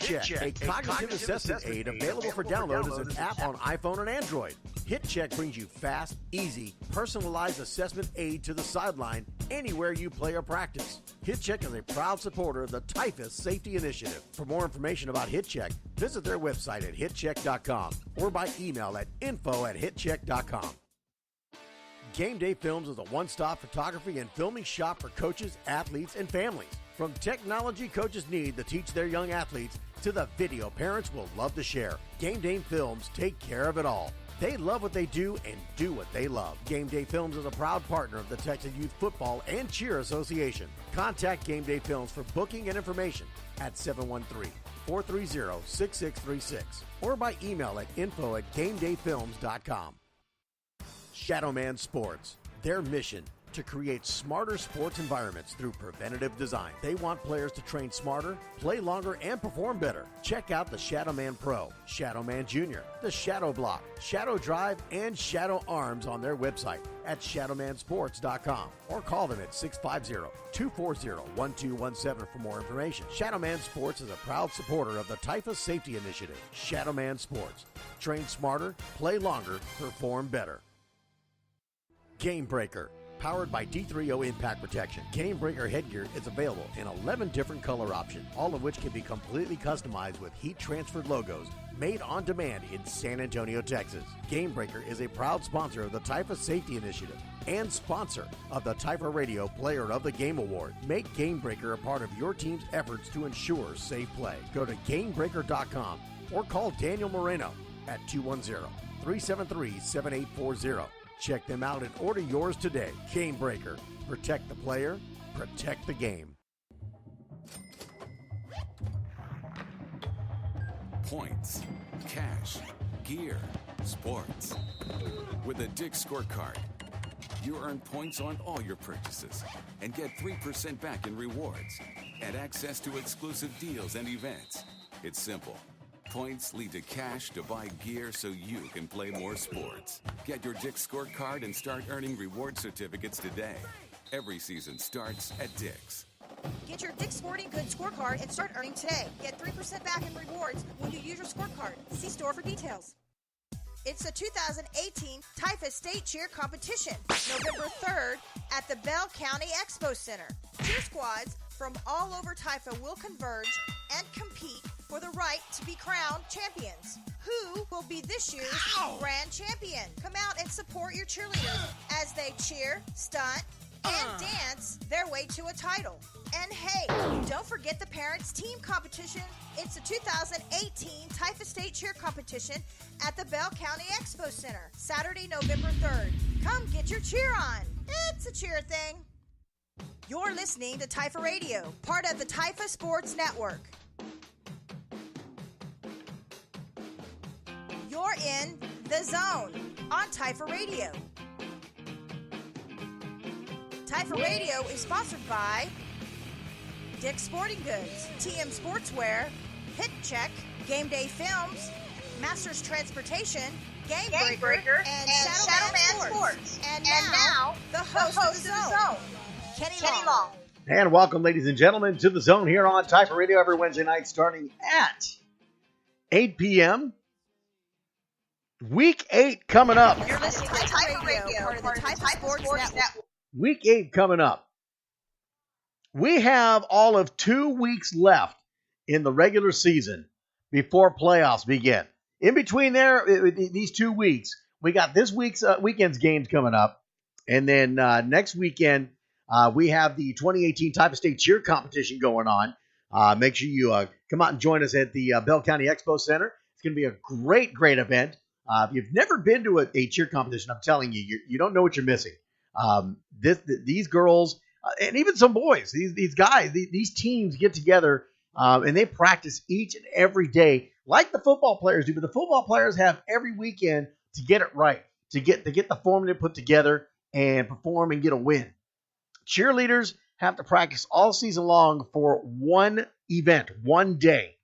HitCheck, a cognitive assessment aid available for download as an app on iPhone and Android. HitCheck brings you fast, easy, personalized assessment aid to the sideline anywhere you play or practice. HitCheck is a proud supporter of the Typhus Safety Initiative. For more information about HitCheck, visit their website at hitcheck.com or by email at info@hitcheck.com. Game Day Films is a one-stop photography and filming shop for coaches, athletes, and families. From technology coaches need to teach their young athletes to the video parents will love to share, Game Day Films take care of it all. They love what they do and do what they love. Game Day Films is a proud partner of the Texas Youth Football and Cheer Association. Contact Game Day Films for booking and information at 713-430-6636 or by email at info@gamedayfilms.com. Shadowman Sports, their mission to create smarter sports environments through preventative design. They want players to train smarter, play longer, and perform better. Check out the Shadowman Pro, Shadowman Junior, the Shadow Block, Shadow Drive, and Shadow Arms on their website at shadowmansports.com or call them at 650-240-1217 for more information. Shadowman Sports is a proud supporter of the Typhus Safety Initiative. Shadowman Sports. Train smarter, play longer, perform better. Game Breaker, powered by D3O Impact Protection. Game Breaker headgear is available in 11 different color options, all of which can be completely customized with heat-transferred logos made on demand in San Antonio, Texas. Game Breaker is a proud sponsor of the Typhus Safety Initiative and sponsor of the Typhus Radio Player of the Game Award. Make Game Breaker a part of your team's efforts to ensure safe play. Go to GameBreaker.com or call Daniel Moreno at 210-373-7840. Check them out and order yours today. Game Breaker. Protect the player, protect the game. Points, cash, gear, sports. With a Dick's Scorecard, you earn points on all your purchases and get 3% back in rewards and access to exclusive deals and events. It's simple. Points lead to cash to buy gear so you can play more sports. Get your Dick's Scorecard and start earning reward certificates today. Every season starts at Dick's. Get your Dick's Sporting Goods scorecard and start earning today. Get 3% back in rewards when you use your scorecard. See store for details. It's the 2018 Typhus State Cheer Competition, November 3rd at the Bell County Expo Center. Cheer squads from all over Typhus will converge and compete for the right to be crowned champions. Who will be this year's grand champion? Come out and support your cheerleaders as they cheer, stunt, and dance their way to a title. And hey, don't forget the Parents Team Competition. It's the 2018 Typhus State Cheer Competition at the Bell County Expo Center, Saturday, November 3rd. Come get your cheer on. It's a cheer thing. You're listening to Typhus Radio, part of the Typhus Sports Network. You're in the zone on Typhus Radio. Typhus Radio is sponsored by Dick's Sporting Goods, TM Sportswear, HitCheck, Game Day Films, Masters Transportation, Game Breaker, and Shadowman Sports. And now, the host of the zone, Kenny Long. And welcome, ladies and gentlemen, to the zone here on Typhus Radio every Wednesday night starting at 8 p.m. Week 8 coming up. You're listening to Typhus Radio, part of the Typhus Sports Network. Week 8 coming up. We have all of 2 weeks left in the regular season before playoffs begin. In between there, these 2 weeks, we got this weekend's games coming up. And then next weekend, we have the 2018 Typhus State Cheer Competition going on. Make sure you come out and join us at the Bell County Expo Center. It's going to be a great, great event. If you've never been to a cheer competition, I'm telling you, you don't know what you're missing. These girls and even some boys, these guys, these teams get together and they practice each and every day like the football players do. But the football players have every weekend to get it right, to get the formula put together and perform and get a win. Cheerleaders have to practice all season long for one event, one day.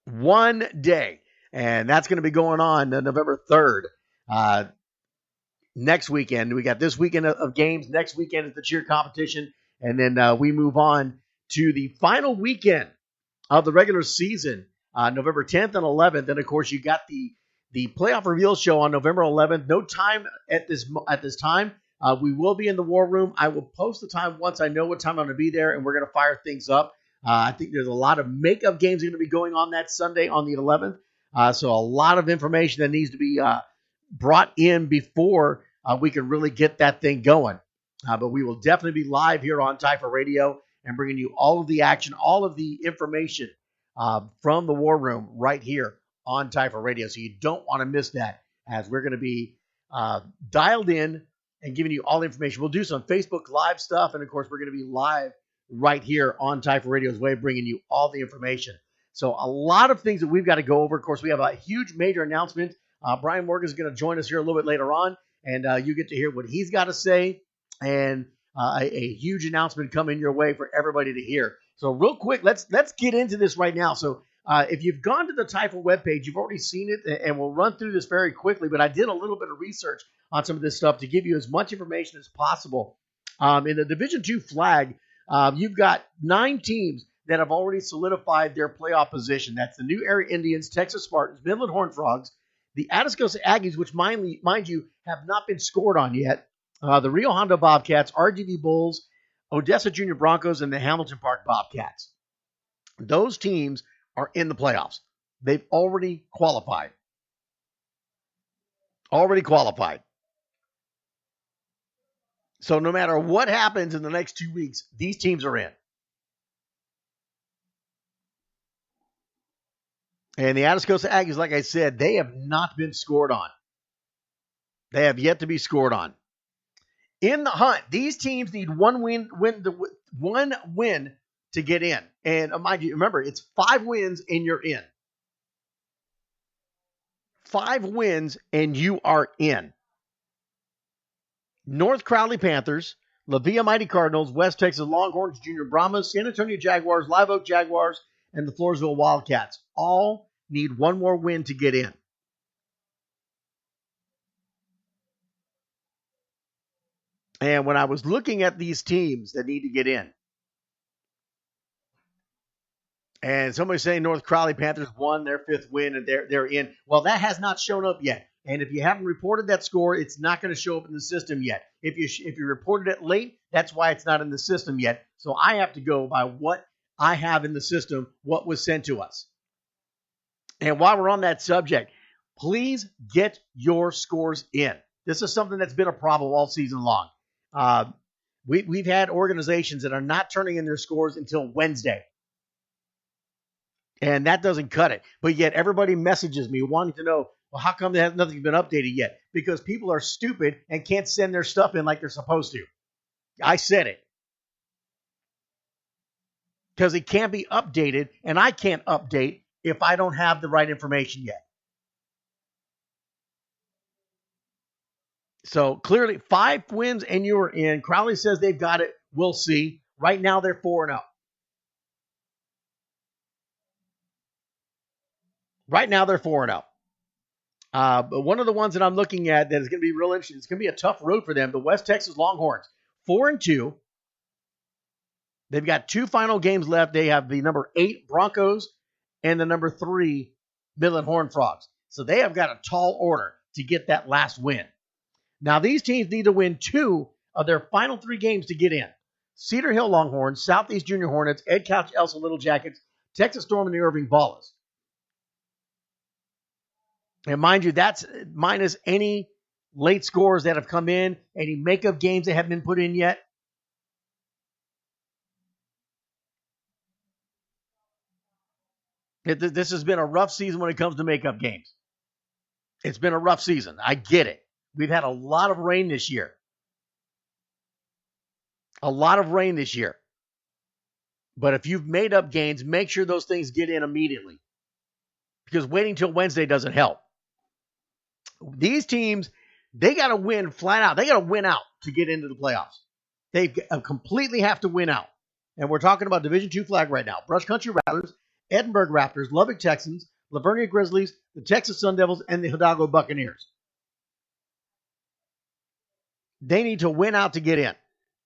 One day. And that's going to be going on November 3rd. Next weekend. We got this weekend of games. Next weekend is the cheer competition. And then we move on to the final weekend of the regular season, November 10th and 11th. And of course, you got the playoff reveal show on November 11th. No time at this time. We will be in the war room. I will post the time once I know what time I'm going to be there, and we're going to fire things up. I think there's a lot of makeup games going to be going on that Sunday on the 11th. So a lot of information that needs to be brought in before we can really get that thing going. But we will definitely be live here on Typha Radio and bringing you all of the action, all of the information from the war room right here on Typha Radio. So you don't want to miss that, as we're going to be dialed in and giving you all the information. We'll do some Facebook Live stuff, and of course, we're going to be live right here on Typha Radio's way, bringing you all the information. So a lot of things that we've got to go over. Of course, we have a huge major announcement. Brian Morgan is going to join us here a little bit later on, and you get to hear what he's got to say, and a huge announcement coming your way for everybody to hear. So real quick, let's get into this right now. So if you've gone to the Typha webpage, you've already seen it, and we'll run through this very quickly, but I did a little bit of research on some of this stuff to give you as much information as possible. In the Division II flag, you've got 9 teams that have already solidified their playoff position. That's the New Era Indians, Texas Spartans, Midland Horned Frogs, the Atascosa Aggies, which mind you have not been scored on yet, the Rio Hondo Bobcats, RGV Bulls, Odessa Junior Broncos, and the Hamilton Park Bobcats. Those teams are in the playoffs. They've already qualified. So no matter what happens in the next 2 weeks, these teams are in. And the Atascosa Aggies, like I said, they have not been scored on. They have yet to be scored on. In the hunt, these teams need one win to get in. And mind you, remember, it's 5 wins and you're in. 5 wins and you are in. North Crowley Panthers, La Villa Mighty Cardinals, West Texas Longhorns, Junior Brahmas, San Antonio Jaguars, Live Oak Jaguars, and the Floresville Wildcats all need one more win to get in. And when I was looking at these teams that need to get in, and somebody's saying North Crowley Panthers won their 5th win and they're in. Well, that has not shown up yet. And if you haven't reported that score, it's not going to show up in the system yet. If you reported it late, that's why it's not in the system yet. So I have to go by what I have in the system, what was sent to us. And while we're on that subject, please get your scores in. This is something that's been a problem all season long. We've had organizations that are not turning in their scores until Wednesday. And that doesn't cut it. But yet everybody messages me wanting to know, well, how come nothing's been updated yet? Because people are stupid and can't send their stuff in like they're supposed to. I said it. Because it can't be updated, and I can't update if I don't have the right information yet. So clearly, 5 wins and you are in. Crowley says they've got it. We'll see. Right now, they're 4-0. Right now, they're 4-0. But one of the ones that I'm looking at that is going to be real interesting, it's going to be a tough road for them, the West Texas Longhorns. 4-2. They've got 2 final games left. They have the number 8 Broncos and the number 3 Midland Horned Frogs. So they have got a tall order to get that last win. Now, these teams need to win 2 of their final 3 games to get in. Cedar Hill Longhorns, Southeast Junior Hornets, Ed Couch Elsa Little Jackets, Texas Storm, and the Irving Ballas. And mind you, that's minus any late scores that have come in, any makeup games that haven't been put in yet. This has been a rough season when it comes to makeup games. It's been a rough season. I get it. We've had a lot of rain this year. But if you've made up games, make sure those things get in immediately. Because waiting till Wednesday doesn't help. These teams, they got to win flat out. They got to win out to get into the playoffs. They completely have to win out. And we're talking about Division II flag right now. Brush Country Rattlers, Edinburgh Raptors, Lubbock Texans, Lavernia Grizzlies, the Texas Sun Devils, and the Hidalgo Buccaneers. They need to win out to get in.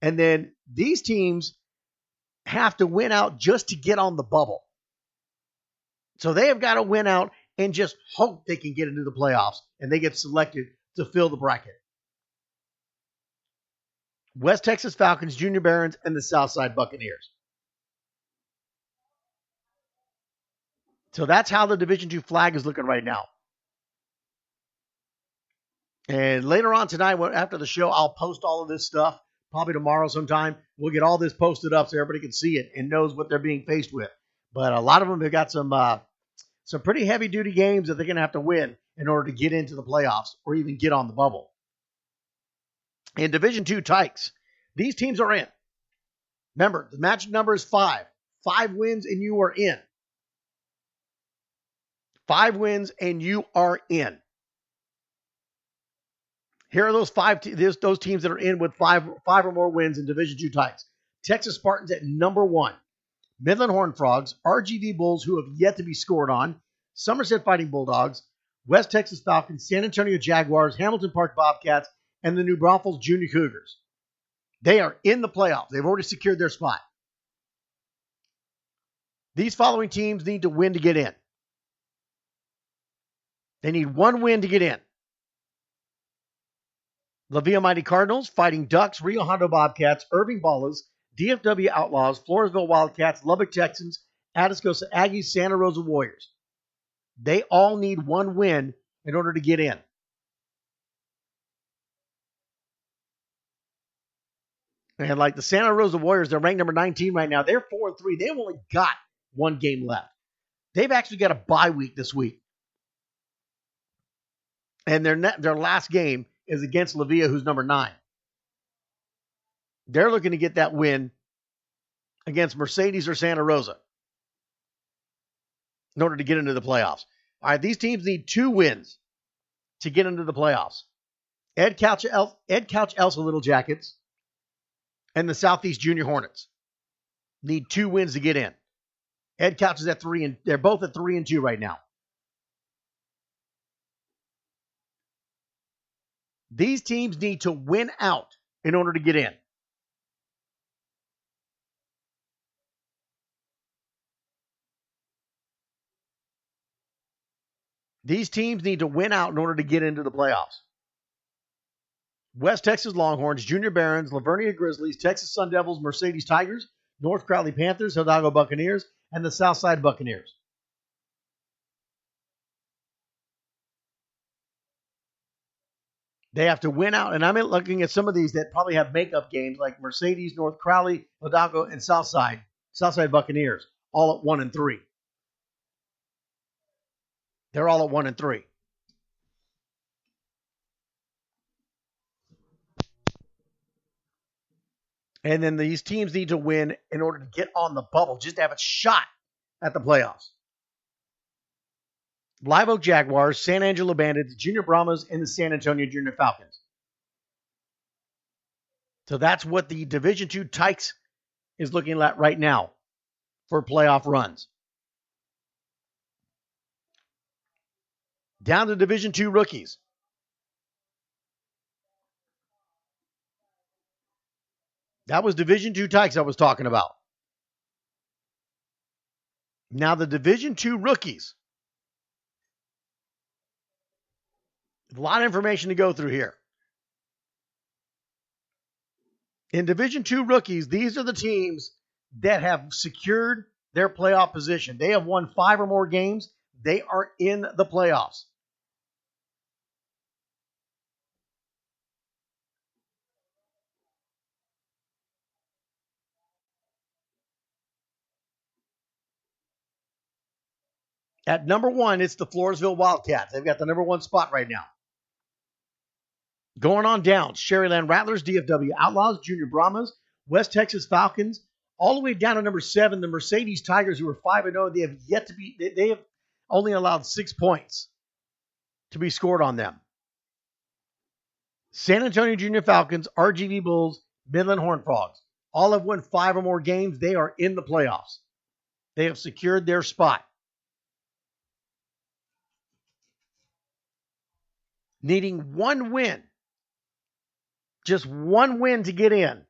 And then these teams, have to win out just to get on the bubble. So they have got to win out and just hope they can get into the playoffs and they get selected to fill the bracket. West Texas Falcons, Junior Barons, and the Southside Buccaneers. So that's how the Division II flag is looking right now. And later on tonight, after the show, I'll post all of this stuff. Probably tomorrow sometime. We'll get all this posted up so everybody can see it and knows what they're being faced with. But a lot of them have got some pretty heavy-duty games that they're going to have to win in order to get into the playoffs or even get on the bubble. In Division II Tykes, these teams are in. Remember, the magic number is 5. 5 wins and you are in. 5 wins and you are in. Here are those those teams that are in with five or more wins in Division II Tykes. Texas Spartans at number 1. Midland Horned Frogs, RGV Bulls, who have yet to be scored on, Somerset Fighting Bulldogs, West Texas Falcons, San Antonio Jaguars, Hamilton Park Bobcats, and the New Braunfels Junior Cougars. They are in the playoffs. They've already secured their spot. These following teams need to win to get in. They need 1 win to get in. La Villa Mighty Cardinals, Fighting Ducks, Rio Hondo Bobcats, Irving Ballas, DFW Outlaws, Floresville Wildcats, Lubbock Texans, Atascosa Aggies, Santa Rosa Warriors. They all need 1 win in order to get in. And like the Santa Rosa Warriors, they're ranked number 19 right now. They're 4-3. They've only got 1 game left. They've actually got a bye week this week. And their last game is against La Villa, who's number 9. They're looking to get that win against Mercedes or Santa Rosa in order to get into the playoffs. All right, these teams need 2 wins to get into the playoffs. Ed Couch Elsa Little Jackets and the Southeast Junior Hornets need 2 wins to get in. Ed Couch is at 3, and they're both at 3-2 right now. These teams need to win out in order to get in. These teams need to win out in order to get into the playoffs. West Texas Longhorns, Junior Barons, Lavernia Grizzlies, Texas Sun Devils, Mercedes Tigers, North Crowley Panthers, Hidalgo Buccaneers, and the Southside Buccaneers. They have to win out, and I'm looking at some of these that probably have makeup games like Mercedes, North Crowley, Hidalgo, and Southside Buccaneers, all at 1-3. They're all at 1-3. And then these teams need to win in order to get on the bubble, just to have a shot at the playoffs. Live Oak Jaguars, San Angelo Bandits, Junior Brahmas, and the San Antonio Junior Falcons. So that's what the Division II Tykes is looking at right now for playoff runs. Down to Division II rookies. That was Division II Tykes I was talking about. Now the Division II rookies. A lot of information to go through here. In Division II rookies, these are the teams that have secured their playoff position. They have won 5 or more games. They are in the playoffs. At number 1, it's the Floresville Wildcats. They've got the number 1 spot right now. Going on down, Sherryland Rattlers, DFW Outlaws, Junior Brahmas, West Texas Falcons, all the way down to number 7, the Mercedes Tigers, who are 5-0. They have yet to be, they have only allowed 6 points to be scored on them. San Antonio Junior Falcons, RGV Bulls, Midland Horned Frogs, all have won 5 or more games. They are in the playoffs. They have secured their spot. Needing 1 win. Just 1 win to get in.